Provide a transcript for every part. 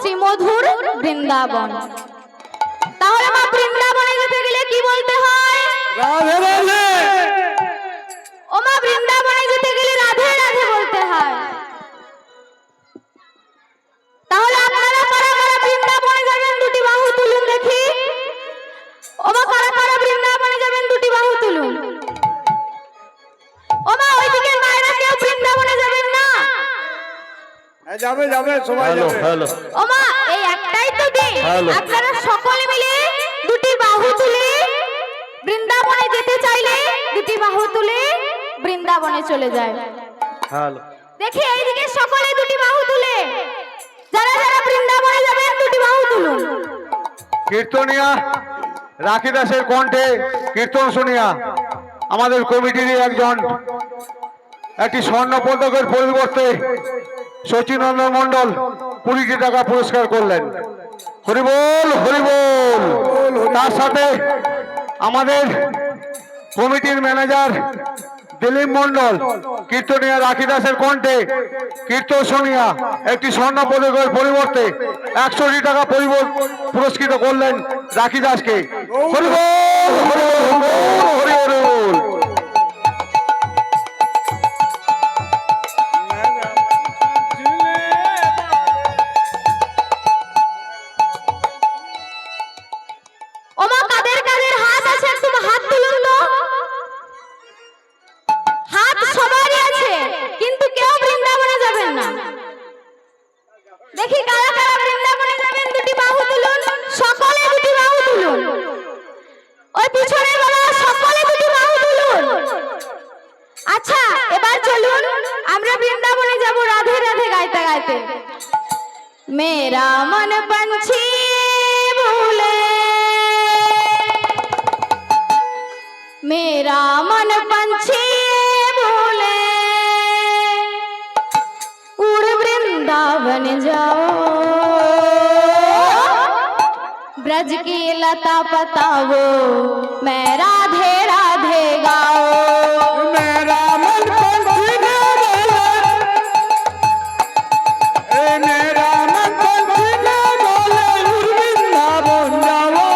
শ্রীমধুর বৃন্দাবন। তাহলে মা বৃন্দাবনে যেতে গেলে কি বলতে হয়? রাধে রাধে। ও মা বৃন্দাবনে যেতে গেলে রাধে রাধে বলতে হয়। তাহলে আপনারা কারা কারা বৃন্দাবনে যাবেন দুটি বাহু তুলুন দেখি। ও মা কারা কারা বৃন্দাবনে যাবেন দুটি বাহু তুলুন। ও মা ওইদিকে মায়েরা কেউ বৃন্দাবনে যাবেন না? যাবে যাবে সবাই যাবে। হ্যালো ও মা এই একটাই তো দিন, হ্যালো। আপনারা সকলে মিলে দুটি বাহু তুলে বৃন্দাবনে যেতে চাইলে দুটি বাহু তুলে বৃন্দাবনে চলে যায়। হ্যালো দেখি এইদিকে সকলে দুটি বাহু তুলে, যারা যারা বৃন্দাবনে যাবেন দুটি বাহু তুলুন। কীর্তনিয়া রাখি দাসের কণ্ঠে কীর্তন শুনিয়া আমাদের কমিটির একজন একটি স্বর্ণ পদকের পরিবর্তে শচীনন্দন মণ্ডল 20টি টাকা পুরস্কার করলেন। হরিবোল হরিবোল। তার সাথে আমাদের কমিটির ম্যানেজার দিলীপ মণ্ডল কীর্তনিয়া রাখি দাসের কণ্ঠে কীর্তন শুনিয়া একটি স্বর্ণ পদকের পরিবর্তে 100টি টাকা পুরস্কৃত করলেন রাখি দাসকে। হরিবোল হরিবোল হরি হরিবোল। ও মা কাদের কাদের হাত আছে একটু হাত তুলুন তো। হাত সবারই আছে, কিন্তু কেউ বৃন্দাবনে যাবেন না। দেখি কারা কারা বৃন্দাবনে যাবেন দুটি বাহু তুলুন, সকলে দুটি বাহু তুলুন। ওই পিছনে বাবা সকলে দুটি বাহু তুলুন। আচ্ছা এবার চলুন আমরা বৃন্দাবনে যাব রাধে রাধে গাইতে গাইতে। মেরা মন पंछी भूले, मेरा मन पंछी भूले, उड़ वृंदावन जाओ, ब्रज की लता पताओ, मैं राधे राधे गाओ। मेरा मन पंछी न बोले, मेरा मन पंछी न बोले, वृंदावन जाओ,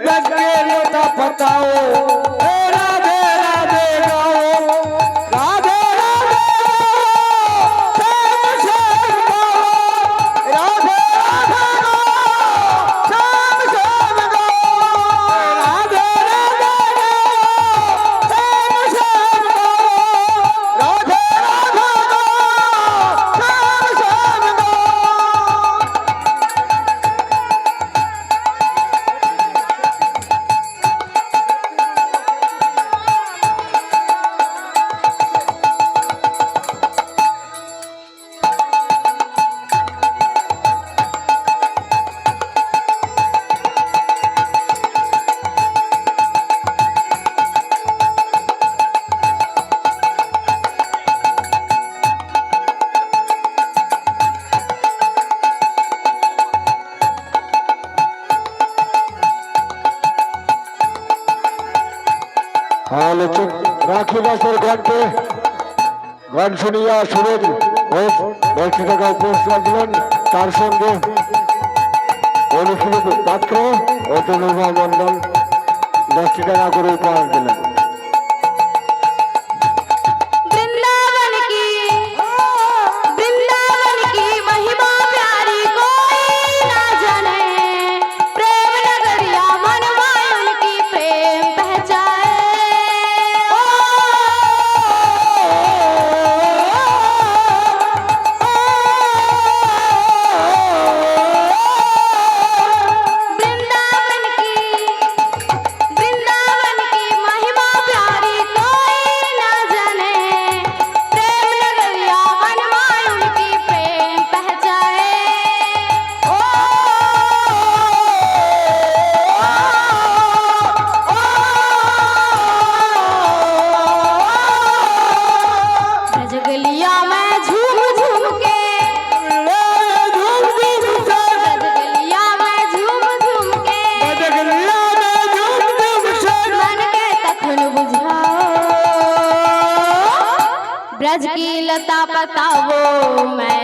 ब्रज के लता पताओ, राधे राधे गाओ, राधे राधे श्याम श्याम गाओ, राधे राधे श्याम श्याम गाओ, राधे राधे श्याम श्याम गाओ, राधे राधे श्याम श्याम गाओ। রাখি দাসের কণ্ঠে গান শুনিয়া সুরেশ ঘোষ 10টি টাকা পুরস্কার দিলেন। তার সঙ্গে অনুষ্ঠিত পাত্র ও তনুভা মণ্ডল 10টি টাকা করে উপহার দিলেন। वृंदावन की महिमा प्यारी कोई ना जाने, प्रेम नगरिया मन मायुन की प्रेम पहचाने। वृंदावन की महिमा प्यारी कोई ना जाने, प्रेम नगरिया मन मायुन की प्रेम पहचाने। ब्रजगलिया में झूम झूम के, ब्रजगलिया में झूम झूम के, मन के तखन बुझाओ, ब्रज की लता पताओ, मैं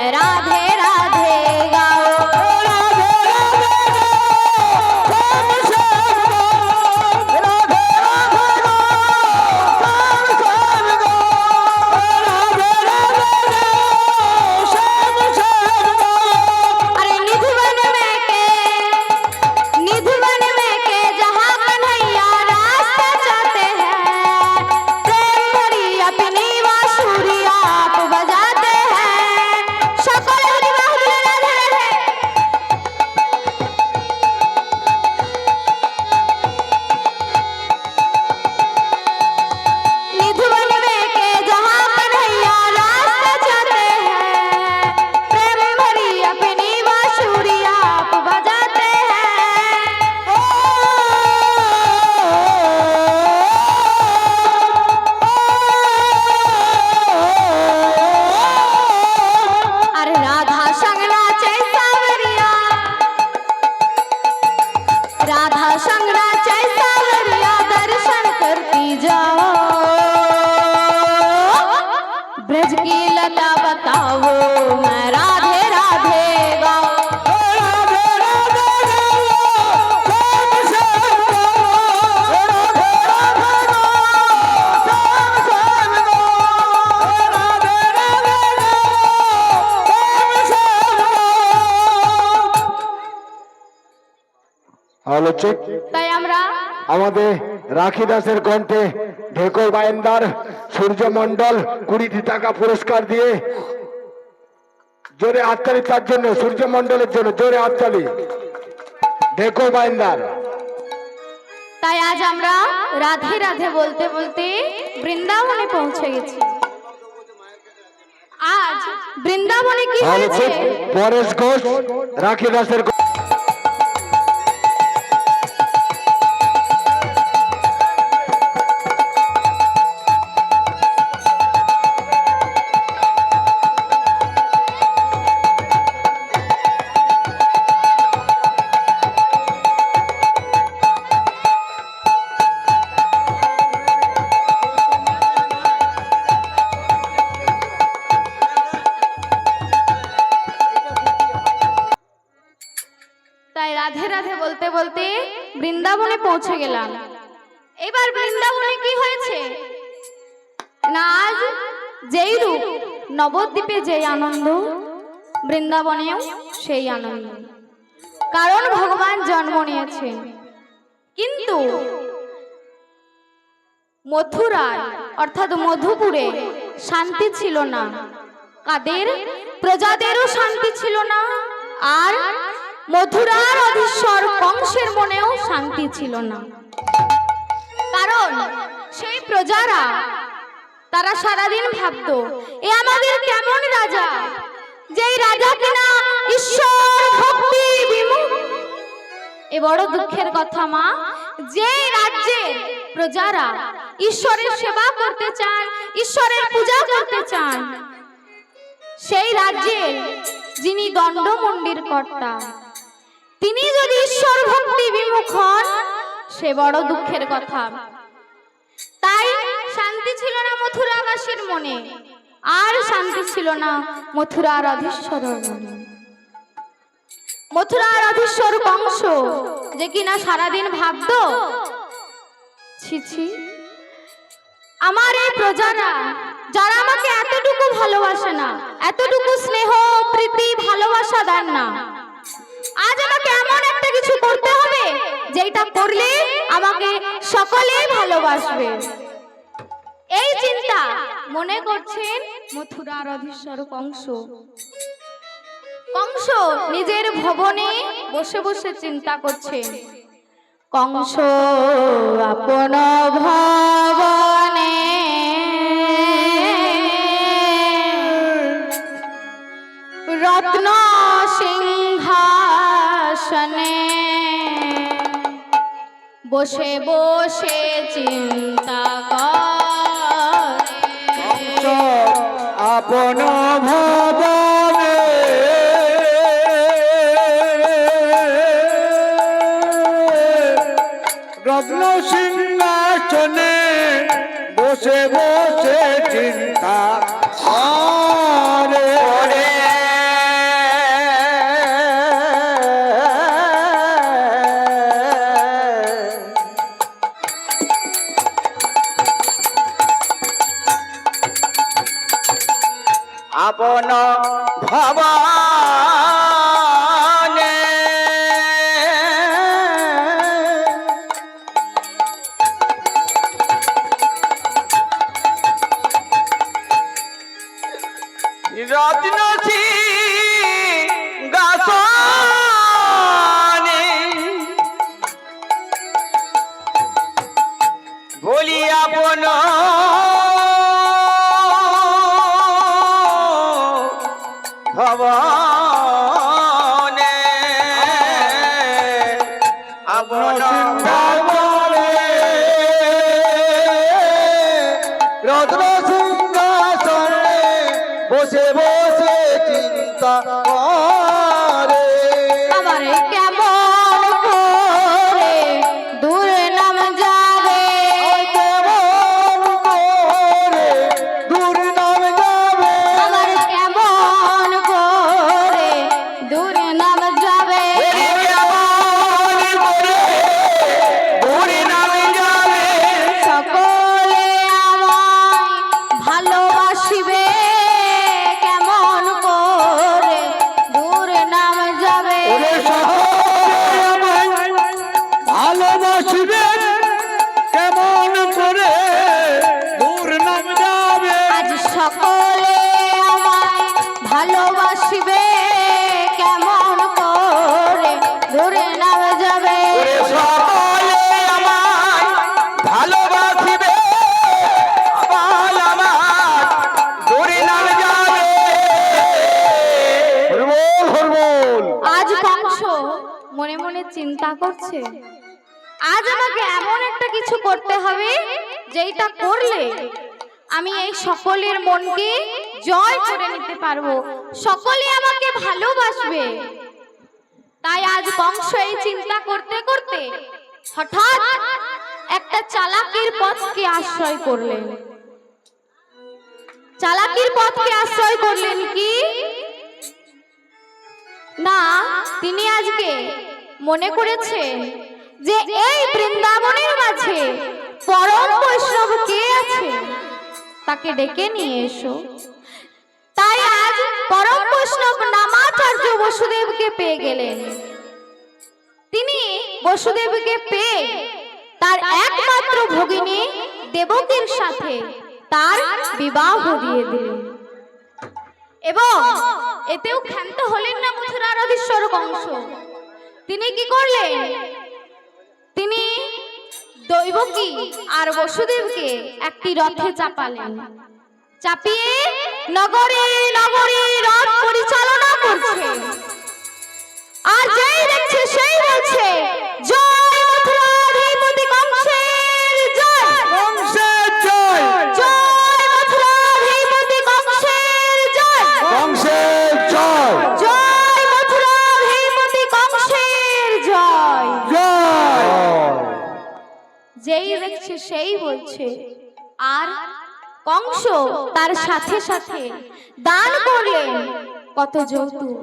হলো ঠিক। তাই আমরা আমাদের রাখি দাসের কণ্ঠে ঢেকর বাইন্দার সূর্যমণ্ডল 20টি টাকা পুরস্কার দিয়ে জোরে হাততালি তার জন্য, সূর্যমণ্ডলের জন্য জোরে হাততালি ঢেকর বাইন্দার। তাই আজ আমরা রাধে রাধে বলতে বলতে বৃন্দাবনে পৌঁছে গেছি। আজ বৃন্দাবনে কি হলো হয়েছে? ঠিক। পরেশ ঘোষ রাখি দাসের তাই রাধে রাধে বলতে বলতে বৃন্দাবনে পৌঁছে গেলাম। এবার বৃন্দাবনে কি হয়েছে না, আজ যেই রূপ নবদ্বীপে যেই আনন্দ, বৃন্দাবনেও সেই আনন্দ। কারণ ভগবান জন্ম নিয়েছেন। কিন্তু মথুরায় অর্থাৎ মধুপুরে শান্তি ছিল না। কাদের? প্রজাদেরও শান্তি ছিল না, আর মথুরার অধীশ্বর কংসের মনেও শান্তি ছিল না। কারণ সেই প্রজারা তারা সারাদিন ভাবতো, এ আমাদের কেমন রাজা, যেই রাজা কিনা ঈশ্বর ভক্তি বিমুখ। এ বড় দুঃখের কথা মা, যে রাজ্যের প্রজারা ঈশ্বরের সেবা করতে চান, ঈশ্বরের পূজা করতে চান, সেই রাজ্যের যিনি দণ্ডমুণ্ডির কর্তা, তিনি যদি ঈশ্বর ভক্তি বিমুখ হন, সে বড় দুঃখের কথা। তাই শান্তি ছিল না মথুরাবাসীর মনে, আর শান্তি ছিল না মথুরার অধীশ্বরের মনে। মথুরার অধীশ্বর কংস যে কিনা সারাদিন ভাবতো, ছি ছি, আমার এই প্রজারা যারা আমাকে এতটুকু ভালোবাসে না, এতটুকু স্নেহ প্রীতি ভালোবাসা দেন না, আজ আমাকে এমন একটা কিছু করতে হবে যেটা করলে আমাকে সকলেই ভালোবাসবে। এই চিন্তা মনে করছেন মথুরার অধীশ্বর কংস। কংস নিজের ভবনে বসে বসে চিন্তা করছেন। কংস আপন ভবনে রত্ন সিংহাসনে বসে বসে চিন্তা করে। আপন ভবনে রত্ন সিংহাসনে বসে বসে চিন্তা করে। আপন ভবনে রত্ন সিংহাসনে বলি আপন ভবনে আপন ভবনে রত্ন সিংহাসনে বসে বসে চিন্তা করে। আমারে কেমন করে দূর নাম যাবে, কেমন করে দূর নাম যাবে, আমার কেমন করে দূর নাম যাবে। কেমন করে দূর নাম যাবে, সকলে আমায় ভালোবাসিবে কেমন করে বাসিবে কেমন করে দূরে নামে যাবে ওরে সকলে আমায় ভালোবাসিবে আবার আমার দূরে নামে যাবে। Horrible horrible. আজ কংস মনে মনে চিন্তা করছে, আজ আমাকে এমন একটা কিছু করতে হবে যেটা করলে আমি এই সকলের মনকে জয় করে নিতে পারবো, সকলে আমাকে ভালোবাসবে। তাই আজ কংস এই চিন্তা করতে করতে হঠাৎ একটা চালাকির পথকে আশ্রয় করলেন। চালাকির পথকে আশ্রয় করলেন কি না, তিনি আজকে মনে করেছেন যে এই বৃন্দাবনের মাঝে পরম বৈষ্ণব কে আছে, তাকে ডেকে নিয়ে এসো। তাই আজ পরম বৈষ্ণব নামাচার্য বসুদেবকে পেয়ে গেলেন। তিনি বসুদেবকে পেয়ে তার একমাত্র ভগিনী দেবকীর সাথে তার বিবাহ দিয়ে দিলেন। এবং এতেও ক্ষান্ত হলেন না মথুরার অধীশ্বর কংস। তিনি কি করলেন, তিনি দৈবকী আর বসুদেবকে একটি রথে চাপালেন, চাপিয়ে নগরে নগরে রথ পরিচালনা করছে। আর যেই দেখছে সেই বলছে, জয় মথুরাধিপতি কংসের জয়, কংসের জয়, জয় মথুরাধিপতি কংসের জয়, কংসের জয়, জয় মথুরাধিপতি কংসের জয়। জয়। যেই দেখছে সেই বলছে। আর কংস তার সাথে সাথে দান করলেন কত যৌতুক,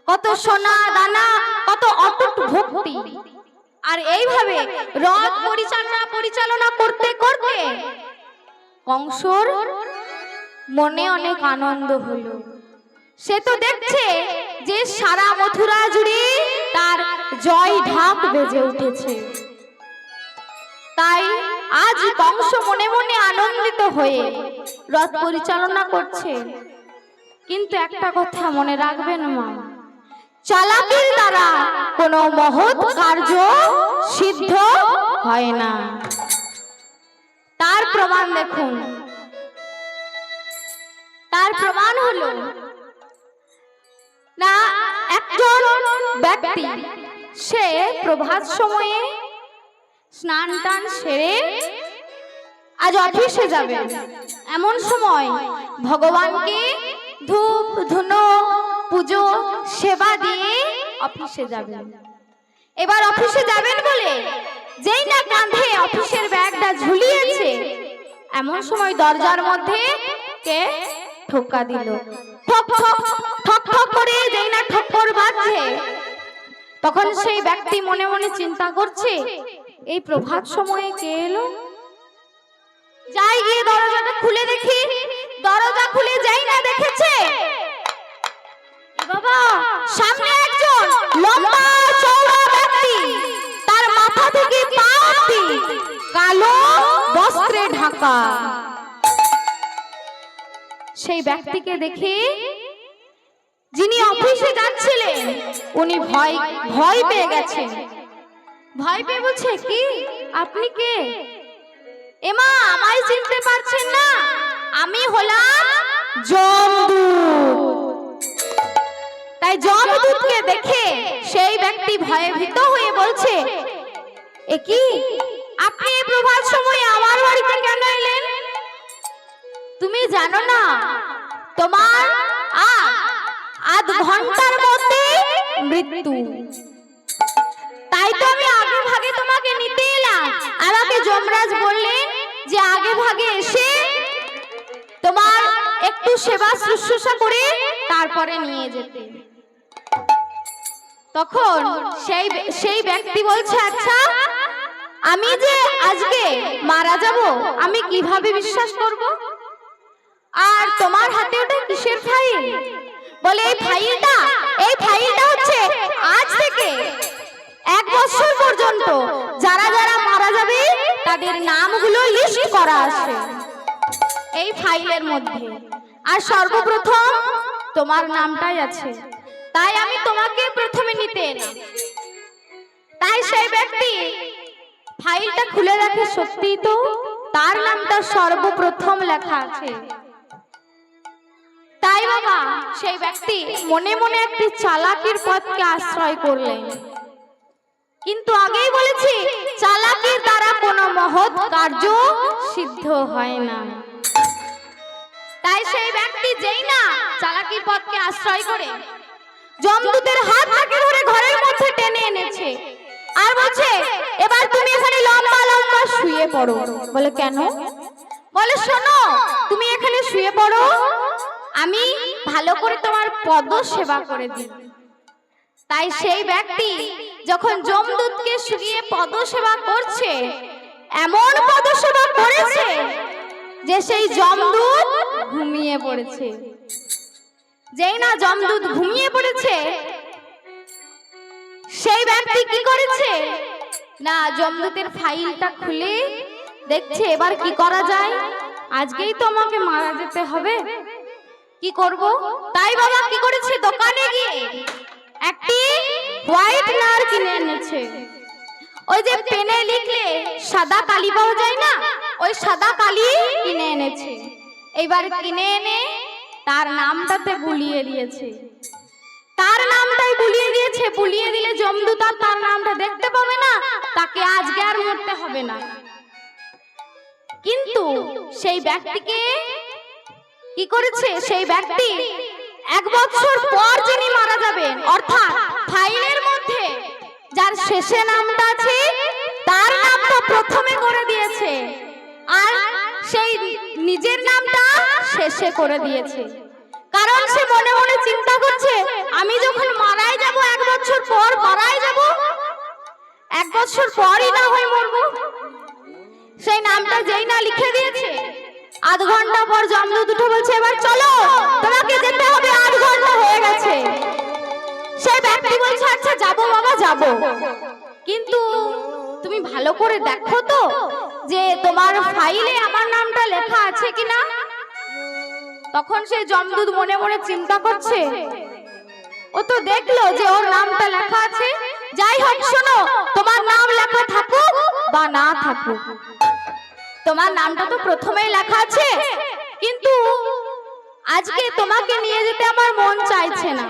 কত সোনা দানা, কত অটুট ভক্তি। আর এইভাবে রথ পরিচালনা করতে করতে কংসর মনে অনেক আনন্দ হলো। সে তো দেখছে যে সারা মথুরা জুড়ে তার জয় ঢাক বেজে উঠেছে। তাই আজ কংস মনে মনে আনন্দিত হয়ে রথ পরিচালনা করছে। কিন্তু একটা কথা মনে রাখবেন মা, চালাকির দ্বারা কোনো মহৎ কার্য সিদ্ধ হয় না। তার প্রমাণ দেখুন, তার প্রমাণ হলো না, একজন ব্যক্তি সে প্রভাত সময়ে স্নান টান সেরে আজ অফিসে যাবে। এমন সময় ভগবানকে ধূপ ধুনো পুজো সেবা দিয়ে অফিসে যাবেন। এবার অফিসে যাবেন বলে যেই না কাঁধে অফিসের ব্যাগটা ঝুলিয়েছে, এমন সময় দরজার মধ্যে কে ঠোকা দিল। ঠক ঠক ঠক ঠক করে যেই না ঠক্কর বাজছে, তখন সেই ব্যক্তি মনে মনে চিন্তা করছে, এই প্রভাত সময়ে কে এলো? যাই গিয়ে দরজাটা খুলে দেখি। দরজা খুলে যাই না দেখেছে, বাবা সামনে একজন লম্বা চওড়া ব্যক্তি, তার মাথা থেকে পা অবধি কালো বস্ত্রে ঢাকা। সেই ব্যক্তিকে দেখে যিনি অফিসে যাচ্ছিলেন উনি ভয় পেয়ে গেছেন। ভয় পেয়ে বলছে, কি আপনি কে? এমা আমায় চিনতে পারছেন না? আমি হলাম যমদূত। তাই যমদূতকে দেখে সেই ব্যক্তি ভয়ে ভীত হয়ে বলছে, এ কি আপনি এই প্রভাত সময়ে আমার বাড়িতে কেন এলেন? তুমি জানো না তোমার আধ ঘন্টার মধ্যে মৃত্যু। তাই তো আমি আগে ভাগে তোমাকে নিতে এলাম। আমাকে যমরাজ বললেন যে আগে ভাগে এসে তোমার একটু সেবা শুশ্রূষা করে তারপরে নিয়ে যেতে। তখন সেই ব্যক্তি বলছে, আচ্ছা আমি যে আজকে মারা যাব আমি কিভাবে বিশ্বাস করব? আর তোমার হাতে ওটা কিসের ফাইল? বলে এই ফাইলটা হচ্ছে আজ থেকে 1 বছর পর্যন্ত যারা যারা মারা যাবে তাদের নামগুলো লিস্ট করা আছে এই ফাইলের মধ্যে। আর সর্বপ্রথম তোমার নামটাই আছে, তাই আমি তোমাকে প্রথমে নিতে এলাম। তাই সেই ব্যক্তি ফাইলটা খুলে দেখে সত্যি তো তার নামটা সর্বপ্রথম লেখা আছে। তাই বাবা সেই ব্যক্তি মনে মনে একটি চালাকির পথকে আশ্রয় করলেন। কিন্তু আগেই বলেছি চালাকির দ্বারা কোনো মহৎ কার্য সিদ্ধ হয় না। তাই সেই ব্যক্তি যেই না চালাকির পথকে আশ্রয় করে যমদূতের হাত থেকে ধরে ঘরের মধ্যে টেনে এনেছে আর বলছে, এবার তুমি এখানে লম্বা লম্বা শুয়ে পড়ো। বলে কেন? বলে শোনো, তুমি এখানে শুয়ে পড়ো, আমি ভালো করে তোমার পদ সেবা করে দিই। তাই সেই ব্যক্তি যখন যমদূতকে শুয়ে পদ সেবা করছে, এমন পদ সেবা করেছে যে সেই যমদূত ঘুমিয়ে পড়েছে। যেই না যমদূত ঘুমিয়ে পড়েছে, সেই ব্যক্তি কি করেছে না যমদূতের ফাইলটা খুলে দেখছে এবার কি করা যায়, আজকেই তো আমাকে মারা যেতে হবে, কি করব? তাই বাবা কি করেছে, দোকানে গিয়ে একটি হোয়াইটনার কিনে এনেছে। ওই যে পেনে লিখলে সাদা কালি পাওয়া যায় না, ওই সাদা কালি কিনে এনেছে। এইবার কিনে এনে তার নামটাতে বুলিয়ে দিয়েছে। তার নামটাই বুলিয়ে দিয়েছে। বুলিয়ে দিলে যমদূত আর তার নামটা দেখতে পাবে না, তাকে আজকে আর মরতে হবে না। কিন্তু সেই ব্যক্তিকে কি করেছে, সেই ব্যক্তি 1 বছর পর যিনি মারা যাবেন, অর্থাৎ ফাইলের মধ্যে যার শেষে নামটা আছে তার নামটা প্রথমে করে দিয়েছে আর সেই নিজের নামটা শেষে করে দিয়েছে। কারণ সে মনে মনে চিন্তা করছে, আমি যখন মারাই যাব 1 বছর পর মারাই যাব, 1 বছর পরই না হয় মরবো। সেই নামটা যেই না লিখে দিয়েছে, আধ ঘন্টা পর যমদূত উঠে বলছে, এবার চলো, তোমাকে যেতে হবে, 8 ঘন্টা হয়ে গেছে। সেই ব্যক্তি বলছে, আচ্ছা যাবো বাবা যাবো, কিন্তু তুমি ভালো করে দেখো তো যে তোমার ফাইলে আমার নামটা লেখা আছে কিনা। তখন সেই যমদূত মনে মনে চিন্তা করছে, ও তো দেখলো যে ওর নামটা লেখা আছে, যাই হোক শোনো, তোমার নাম লেখা থাকুক বা না থাকুক, তোমার নামটা তো প্রথমেই লেখা আছে, কিন্তু আজকে তোমাকে নিয়ে যেতে আমার মন চাইছে না।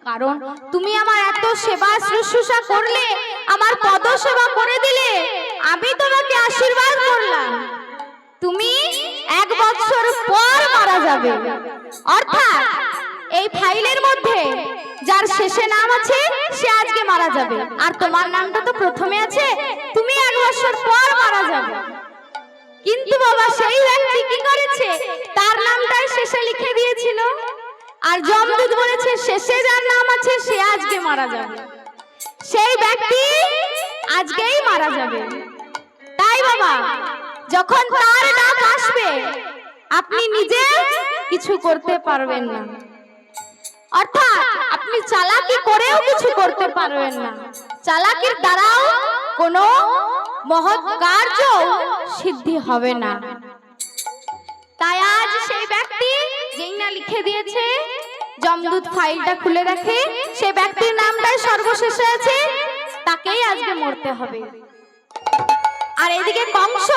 কারণ তুমি আমার এত সেবা শুশ্রূষা করলে, আমার পদ সেবা করে দিলে, আমি তোমাকে আশীর্বাদ করলাম, তুমি 1 বছর পর মারা যাবে। অর্থাৎ এই ফাইলের মধ্যে যার শেষে নাম আছে সে আজকে মারা যাবে, আর তোমার নামটা তো প্রথমে আছে, তুমি 1 বছর পর মারা যাবে। কিন্তু বাবা সেই ব্যক্তি কি করেছে, তার নামটাই শেষে লিখে দিয়েছিল, আর যমদূত বলেছে শেষে যার নাম আছে সে আজকে মারা যাবে, সেই ব্যক্তি আজকেই মারা যাবে। তাই বাবা যখন তার নাম আসবে আপনি নিজে কিছু করতে পারবেন না, অর্থাৎ আপনি চালাকি করেও কিছু করতে পারবেন না, চালাকির দ্বারাও কোনো মহৎ কার্য সিদ্ধি হবে না। তাই আজ সেই ব্যক্তি যেই না লিখে দিয়েছে, যমদূত ফাইলটা খুলে দেখে সেই ব্যক্তির নামটাই সর্বশেষে আছে, তাকেই আজকে মরতে হবে। আর এদিকে কংস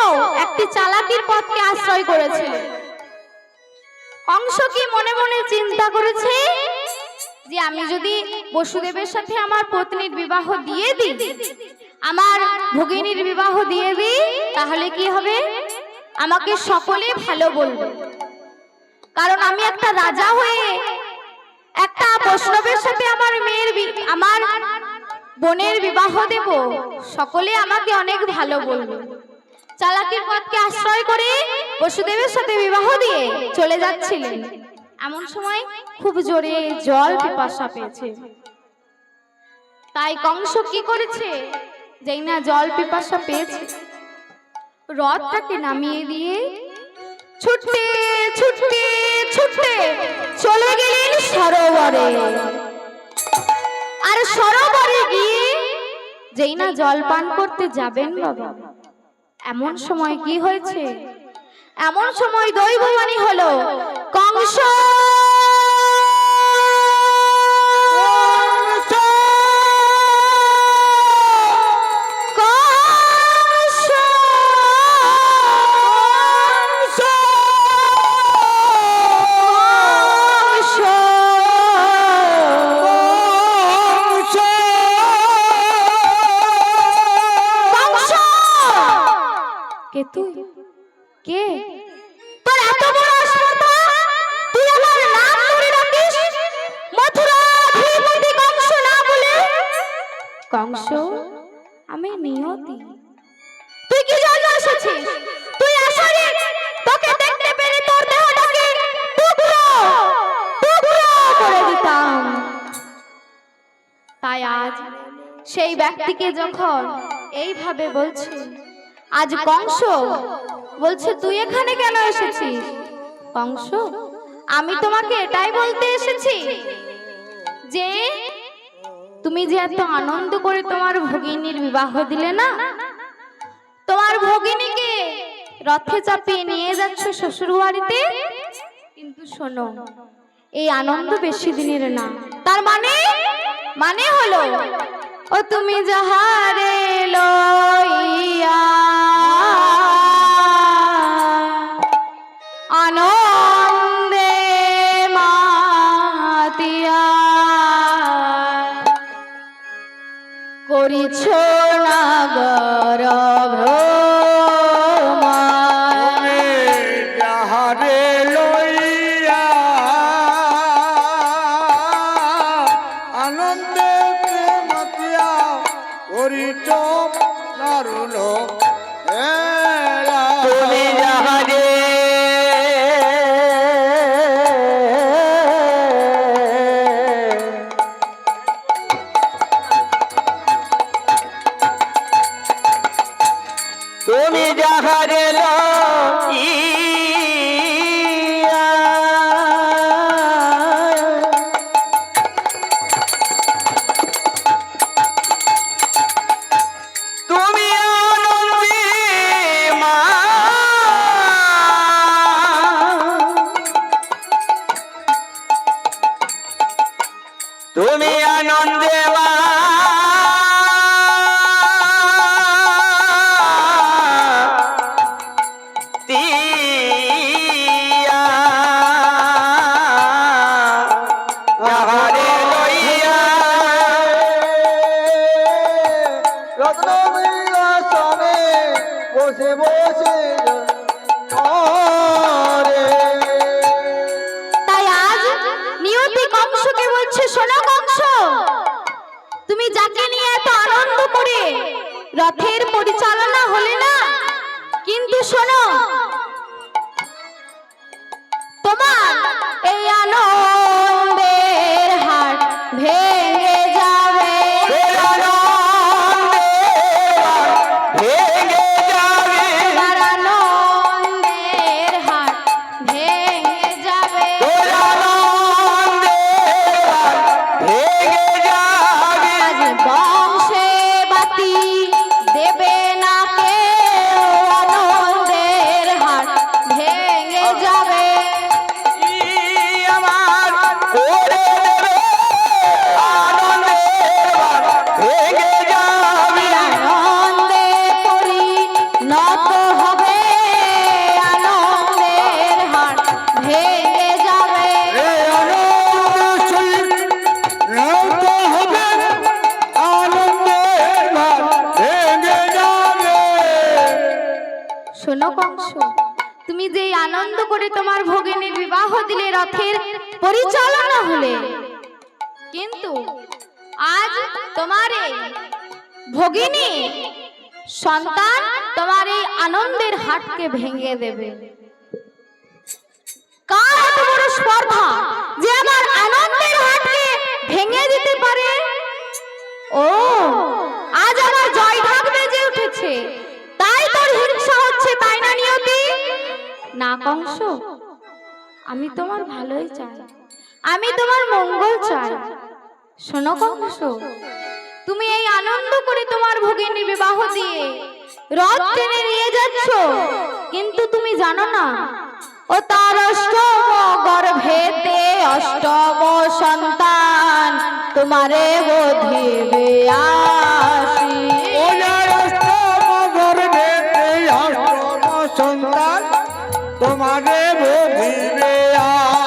একটি চালাকির পথকে আশ্রয় করেছিল। কংস কি মনে মনে চিন্তা করেছে যে আমি যদি বসুদেবের সাথে আমার পত্নীর বিবাহ দিয়ে দিই, আমার ভগিনীর বিবাহ দিয়ে দিই, তাহলে কি হবে, আমাকে সকলে ভালো বলবে। কারণ আমি একটা রাজা হয়ে একটা বৈষ্ণবের সাথে আমার বোনের বিবাহ দেব, সকলে আমাকে অনেক ভালো বলবে। চালাকির পথকে আশ্রয় করে বসুদেবের সাথে বিবাহ দিয়ে চলে যাচ্ছিলেন, এমন সময় খুব জোরে জল পিপাসা পেয়েছে। তাই কংস কি করেছে, যেই না জল পিপাসা পেয়েছে, রথটাকে নামিয়ে দিয়ে ছুটতে ছুটতে ছুটতে চলে গেলেন সরোবরে। আর সরোবরে গিয়ে যেই না জল পান করতে যাবেন বাবা, এমন সময় কি হয়েছে, এমন সময় দৈববাণী হলো, কংস কংস, আমি নিয়তি। তুই কি জন্য এসেছিস? তুই আসলে তোকে দেখতে পেরে তোর দেহটাকে টুকরো টুকরো করে দিতাম। তাই আজ সেই ব্যক্তিকে যখন এইভাবে বলছে, আজ কংস বলছে তুই এখানে কেন এসেছিস? কংস, আমি তোমাকে এটাই বলতে এসেছি যে তুমি যে এত আনন্দ করে তোমার ভগিনীর বিবাহ দিলে না, তোমার ভগিনীকে রথে চাপিয়ে নিয়ে যাচ্ছ শ্বশুর বাড়িতে, কিন্তু শোনো এই আনন্দ বেশি দিনের না। তার মানে হলো ও তুমি যাহারে লইয়া আনন্দে মাতিয়া করিছ নাগর ভ্রমণ। যাহারে লইয়া আনন্দে মাতিয়া করিছ দারুণ খেলা। তুমি যাহারে তুমি যাহারে লইয়া তুমি আনন্দে মা তুমি আনন্দে মা বসে বসে তাই আজ নিয়তি কংসকে বলছে, শোনো কংস, তুমি যাকে নিয়ে এত আনন্দ করে রথের পরিচালনা হলে না, কিন্তু শোনো তোমার এই আনন্দের হাট ভেঙে যাবে। তার আনন্দের হাট ভেঙে যাবে। আজ বংশে বাতি দেবে না কেউ, আনন্দের হাট ভেঙে যাবে। আনন্দে পরিণত হবে, আনন্দের হাট ভেঙে যাবে। শোনো কংস, তুমি যে আনন্দ করে তোমার ভগিনীর বিবাহ দিলে, রথের পরিচালনা হলে, কিন্তু আজ তোমার এই ভগিনী সন্তান তোমার এই আনন্দের হাটকে ভেঙে দেবে। কার এত বড় স্পর্ধা যে আমার আনন্দের হাটকে ভেঙে দিতে পারে? ও, আজ আমার জয় ঢাক বেজে উঠেছে, তাই তোর হিংসা হচ্ছে, তাই না নিয়তি? না কংস, আমি তোমার ভালোই চাই, আমি তোমার মঙ্গল চাই। শোনো কংস, তুমি এই আনন্দ করে তোমার ভগিনীর বিবাহ দিয়ে রথ টেনে নিয়ে যাচ্ছ, কিন্তু তুমি জানো না ও তার অষ্টম গর্ভেতে অষ্টম সন্তান তোমারে বোধিবে আসি। সন্তান তোমারে বোধিবে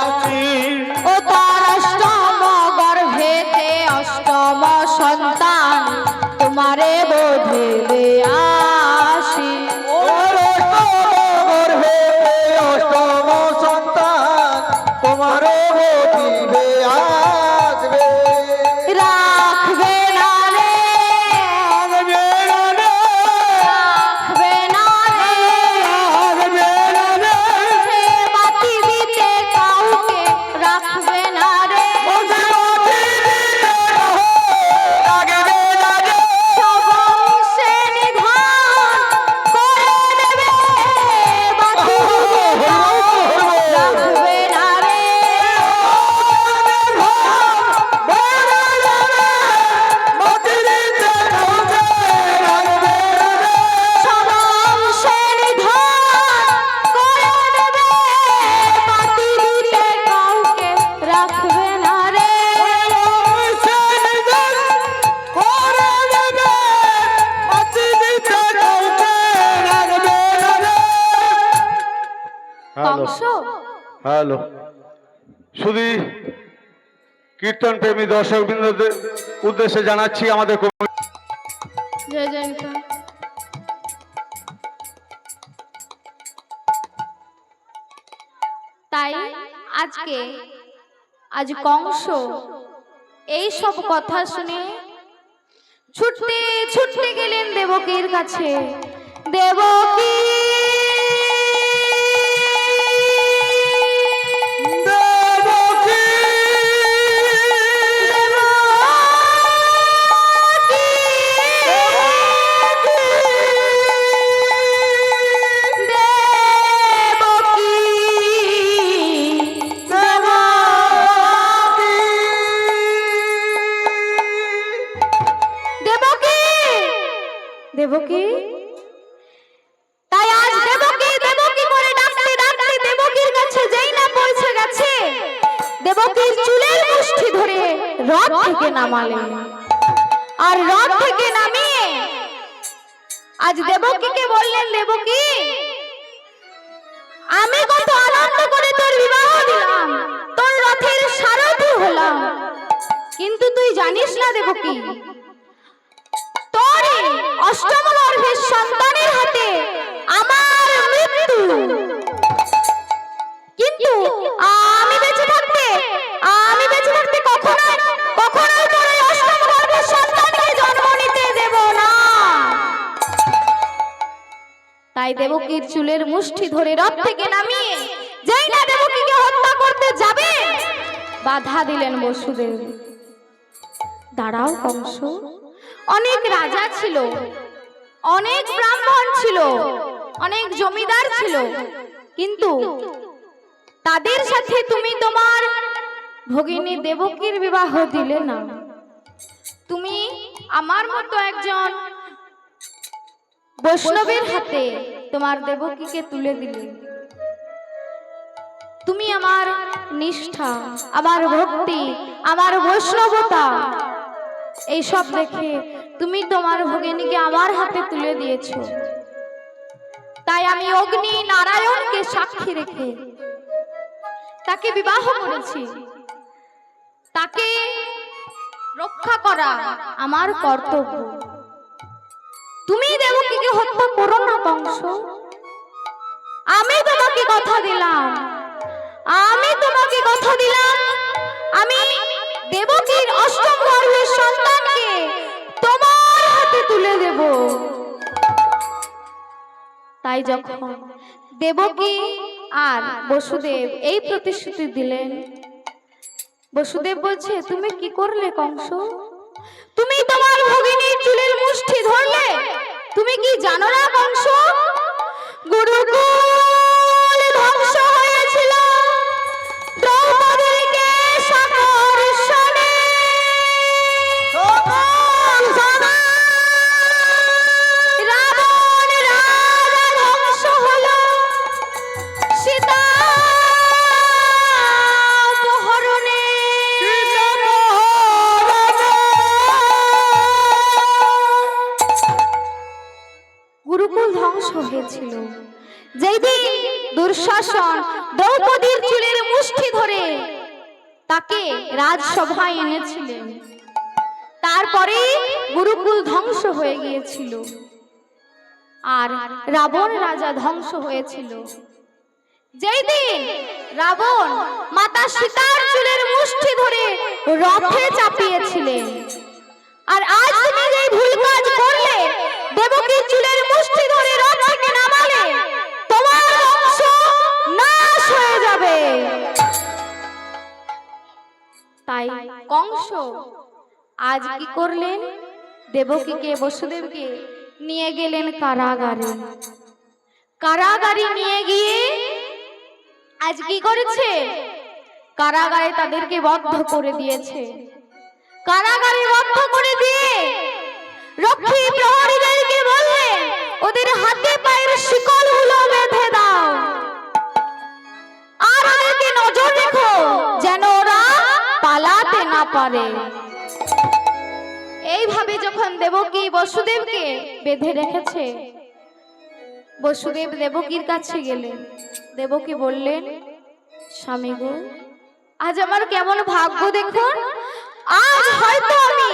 আসি। ও তার অষ্টম গর্ভেতে অষ্টম সন্তান তোমারে বোধিবে আসি। অষ্টম সন্তান তোমারে বোধিবে আসবে। রাখবে না রে হ্যালো, শুধু কীর্তন প্রেমী দর্শক বৃন্দদের উদ্দেশ্যে জানাচ্ছি আমাদের জয় জয় নিতাই। তাই আজ কংস এই সব কথা শুনে ছুটতে ছুটতে গেলেন দেবকীর কাছে। দেবকী দেবকী, তাই আজ দেবকী দেবকী করে ডাকতে ডাকতে দেবকীর কাছে যেই না পৌঁছে গেছে, দেবকীর চুলের মুষ্টি ধরে রথ থেকে নামালেন। আর রথ থেকে নামিয়ে আজ দেবকীকে বললেন, দেবকী আমি কত আনন্দ করে তোর বিবাহ দিলাম, তোর রথের সারথি হলাম, কিন্তু তুই জানিস না দেবকী, তোর অষ্টম গর্ভের সন্তানের হাতে আমার মৃত্যু। কিন্তু আমি বেঁচে থাকতে কখনোই তোর এই অষ্টম গর্ভের সন্তানকে জন্ম নিতে দেব না। তাই দেবকীর চুলের মুষ্টি ধরে রথ থেকে নামিয়ে যেই না দেবকীকে হত্যা করতে যাবে, বাধা দিলেন বসুদেব। দাঁড়াও কংস, অনেক রাজা ছিল, অনেক ব্রাহ্মণ ছিল, অনেক জমিদার ছিল, কিন্তু তাদের সাথে তুমি তোমার ভগিনী দেবকীর বিবাহ দিলে না। তুমি আমার মতো একজন বৈষ্ণবের হাতে তোমার দেবকীকে তুলে দিলে। তুমি আমার নিষ্ঠা, আমার ভক্তি, আমার বৈষ্ণবতা এইসব দেখে তুমি তোমার ভগিনীকে আমার হাতে তুলে দিয়েছ। তাই আমি অগ্নি নারায়ণকে সাক্ষী রেখে তাকে বিবাহ করেছি। তাকে রক্ষা করা আমার কর্তব্য। তুমি দেবকীকে হত্যা করো না কংস। আমি তোমাকে কথা দিলাম, আমি দেবকীর অষ্টম গর্ভের সন্তানকে তোমার হাতে তুলে দেব। তাই যখন দেবকী আর বসুদেব এই প্রতিশ্রুতি দিলেন, বসুদেব বলছে, তুমি কি করলে কংস? তুমি তোমার ভগিনীর চুলের মুষ্টি ধরলে। তুমি কি জানো না কংস, গুরুকুল ধ্বংস হয়েছিল দ্রৌপদীকে সাকর্ষণে। রাবণ রাজা ধ্বংস হলো সীতা অপহরণে। গুরুকুল ধ্বংস হয়েছিল যেই দিন দুঃশাসন দ্রৌপদীর চুলের মুষ্টি ধরে তাকে রাজসভায় এনেছিলেন। তারপরে গুরুকুল ধ্বংস হয়ে গিয়েছিল আর রাবণ রাজা ধ্বংস হয়েছিল যেই দিন রাবণ মাতা সীতার চুলের মুষ্টি ধরে রথে চাপিয়েছিলেন। আর আজ তুমি যেই ভুল কাজ করলে, দেবকীর চুলের মুষ্টি ধরে রথ থেকে নামালে, তোমার বংশ নাশ হয়ে যাবে। তাই কংস আজ কি করলেন, দেবকীকে বসুদেবকে নিয়ে গেলেন কারাগারে। কারাগারে নিয়ে গিয়ে আজ কি করেছে, কারাগারে তাদেরকে বদ্ধ করে দিয়েছে। কারাগারে বদ্ধ করে দিয়ে রক্ষী প্রহরীদেরকে বললেন, ওদের হাতে পায়ের শিকলগুলো বেঁধে দাও আর ওদেরকে নজর রেখো যেন ওরা পালাতে না পারে। এইভাবে যখন দেবকী বসুদেবকে বেঁধে রেখেছে, বসুদেব দেবকীর কাছে গেলেন। দেবকী বললেন, স্বামী গো, আজ আমার কেমন ভাগ্য দেখুন। আজ হয়তো আমি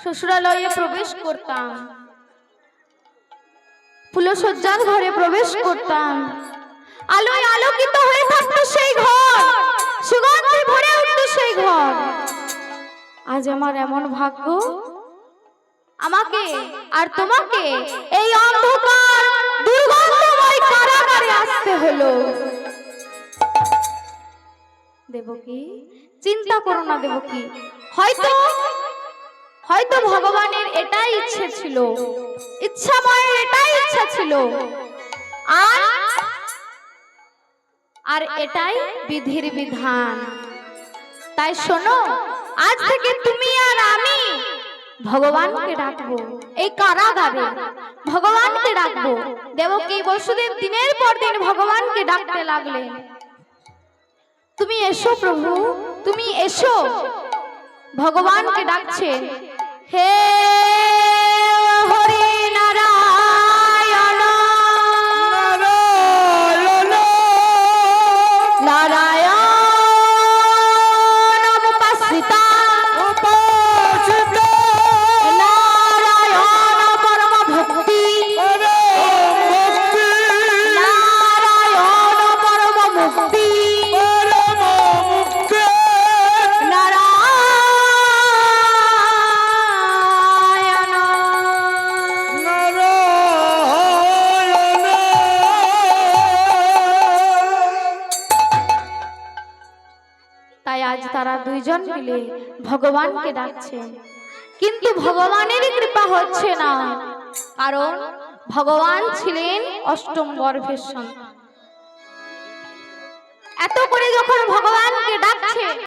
শ্বশুরালয়ে প্রবেশ করতাম, ফুলসজ্জার ঘরে প্রবেশ করতাম, আলোয় আলোকিত হয়ে থাকতো সেই ঘর, সুগন্ধে ভরে উঠতো সেই ঘর। আজ আমার এমন ভাগ্য, আমাকে আর তোমাকে এই অন্ধকার দুর্গন্ধময় কারাগারে আসতে হলো। দেবকী, চিন্তা করো না দেবকী, হয়তো ভগবানের এটাই ইচ্ছে ছিল, ইচ্ছাময়ের এটাই ইচ্ছা ছিল, আর এটাই বিধির বিধান। তাই শোনো, আজ থেকে তুমি আর আমি ভগবানকে ডাকবো, এই কারাগারে ভগবানকে ডাকবো। দেবকী বসুদেব দিনের পর দিন ভগবানকে ডাকতে লাগলেন, তুমি এসো প্রভু, তুমি এসো। ভগবানকে ডাকছেন, হে হরি নারায়ণ নারায়ণ উপাসিতা নারায়ণ পরম ভক্তি নারায়ণ পরম মুক্তি তাই আজ তারা দুইজন মিলে ভগবানকে ডাকছেন, কিন্তু ভগবানেরই কৃপা হচ্ছে না, কারণ ভগবান ছিলেন অষ্টম গর্ভের সন্তান। এত করে যখন ভগবানকে ডাকছে